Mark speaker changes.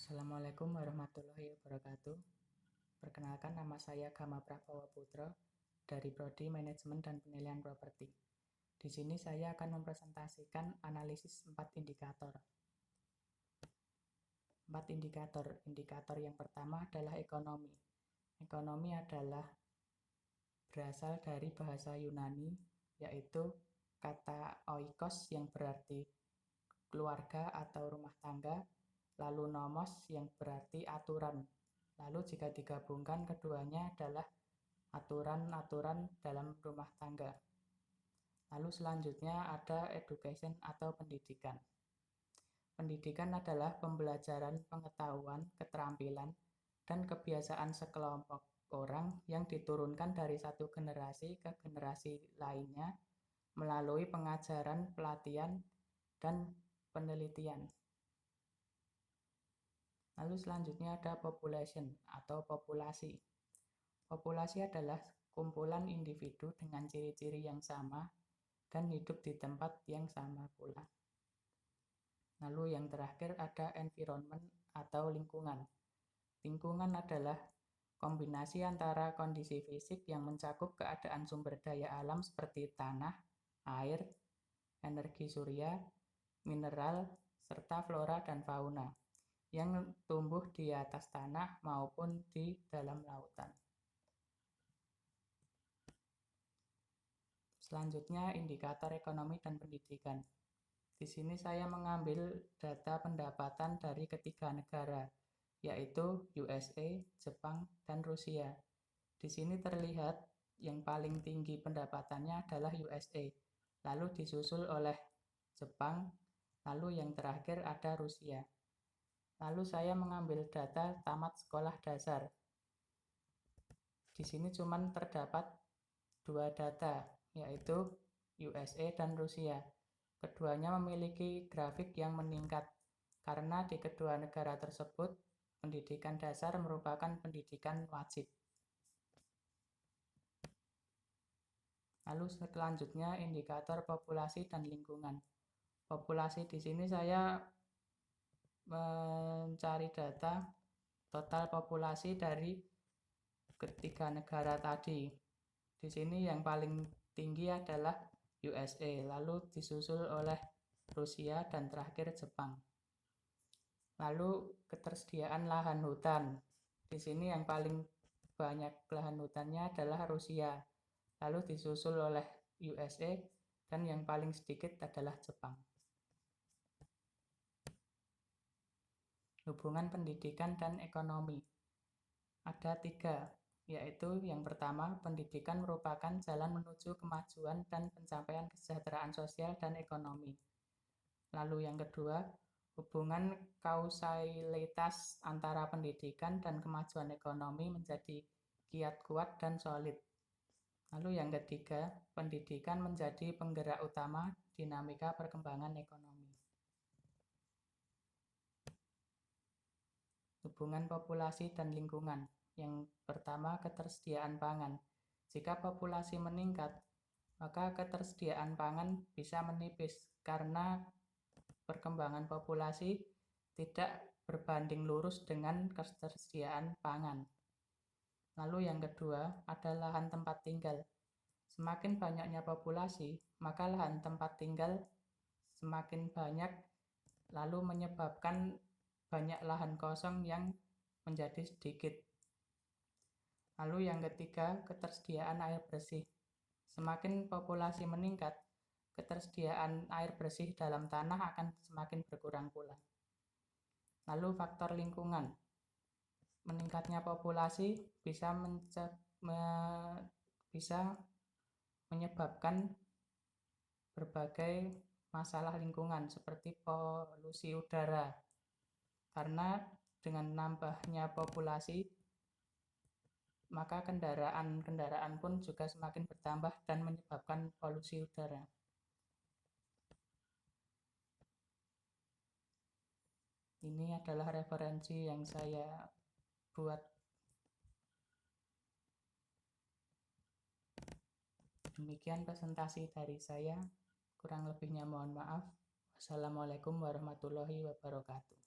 Speaker 1: Assalamualaikum warahmatullahi wabarakatuh. Perkenalkan, nama saya Gama Prabowo Putra dari Prodi Manajemen dan Penilaian Properti. Di sini saya akan mempresentasikan analisis 4 indikator. 4 indikator. Indikator yang pertama adalah ekonomi. Ekonomi adalah berasal dari bahasa Yunani, yaitu kata oikos yang berarti keluarga atau rumah tangga, lalu nomos yang berarti aturan. Lalu jika digabungkan keduanya adalah aturan-aturan dalam rumah tangga. Lalu selanjutnya ada education atau pendidikan. Pendidikan adalah pembelajaran pengetahuan, keterampilan, dan kebiasaan sekelompok orang yang diturunkan dari satu generasi ke generasi lainnya melalui pengajaran, pelatihan, dan penelitian. Lalu selanjutnya ada population atau populasi. Populasi adalah kumpulan individu dengan ciri-ciri yang sama dan hidup di tempat yang sama pula. Lalu yang terakhir ada environment atau lingkungan. Lingkungan adalah kombinasi antara kondisi fisik yang mencakup keadaan sumber daya alam seperti tanah, air, energi surya, mineral, serta flora dan fauna yang tumbuh di atas tanah maupun di dalam lautan. Selanjutnya indikator ekonomi dan pendidikan. Di sini saya mengambil data pendapatan dari ketiga negara, yaitu USA, Jepang, dan Rusia. Di sini terlihat yang paling tinggi pendapatannya adalah USA, lalu disusul oleh Jepang, lalu yang terakhir ada Rusia. Lalu saya mengambil data tamat sekolah dasar. Di sini cuma terdapat 2 data, yaitu USA dan Rusia. Keduanya memiliki grafik yang meningkat, karena di kedua negara tersebut pendidikan dasar merupakan pendidikan wajib. Lalu selanjutnya indikator populasi dan lingkungan. Populasi di sini saya mencari data total populasi dari ketiga negara tadi. Di sini yang paling tinggi adalah USA, lalu disusul oleh Rusia dan terakhir Jepang. Lalu ketersediaan lahan hutan. Di sini yang paling banyak lahan hutannya adalah Rusia, lalu disusul oleh USA, dan yang paling sedikit adalah Jepang. Hubungan pendidikan dan ekonomi. Ada 3, yaitu yang pertama, pendidikan merupakan jalan menuju kemajuan dan pencapaian kesejahteraan sosial dan ekonomi. Lalu yang kedua, hubungan kausalitas antara pendidikan dan kemajuan ekonomi menjadi kiat kuat dan solid. Lalu yang ketiga, pendidikan menjadi penggerak utama dinamika perkembangan ekonomi. Hubungan populasi dan lingkungan. Yang pertama, ketersediaan pangan. Jika populasi meningkat, maka ketersediaan pangan bisa menipis karena perkembangan populasi tidak berbanding lurus dengan ketersediaan pangan. Lalu yang kedua, ada lahan tempat tinggal. Semakin banyaknya populasi, maka lahan tempat tinggal semakin banyak, lalu menyebabkan banyak lahan kosong yang menjadi sedikit. Lalu yang ketiga, ketersediaan air bersih. Semakin populasi meningkat, ketersediaan air bersih dalam tanah akan semakin berkurang pula. Lalu faktor lingkungan. Meningkatnya populasi bisa menyebabkan berbagai masalah lingkungan seperti polusi udara. Karena dengan nambahnya populasi, maka kendaraan pun juga semakin bertambah dan menyebabkan polusi udara. Ini adalah referensi yang saya buat. Demikian presentasi dari saya. Kurang lebihnya mohon maaf. Wassalamualaikum warahmatullahi wabarakatuh.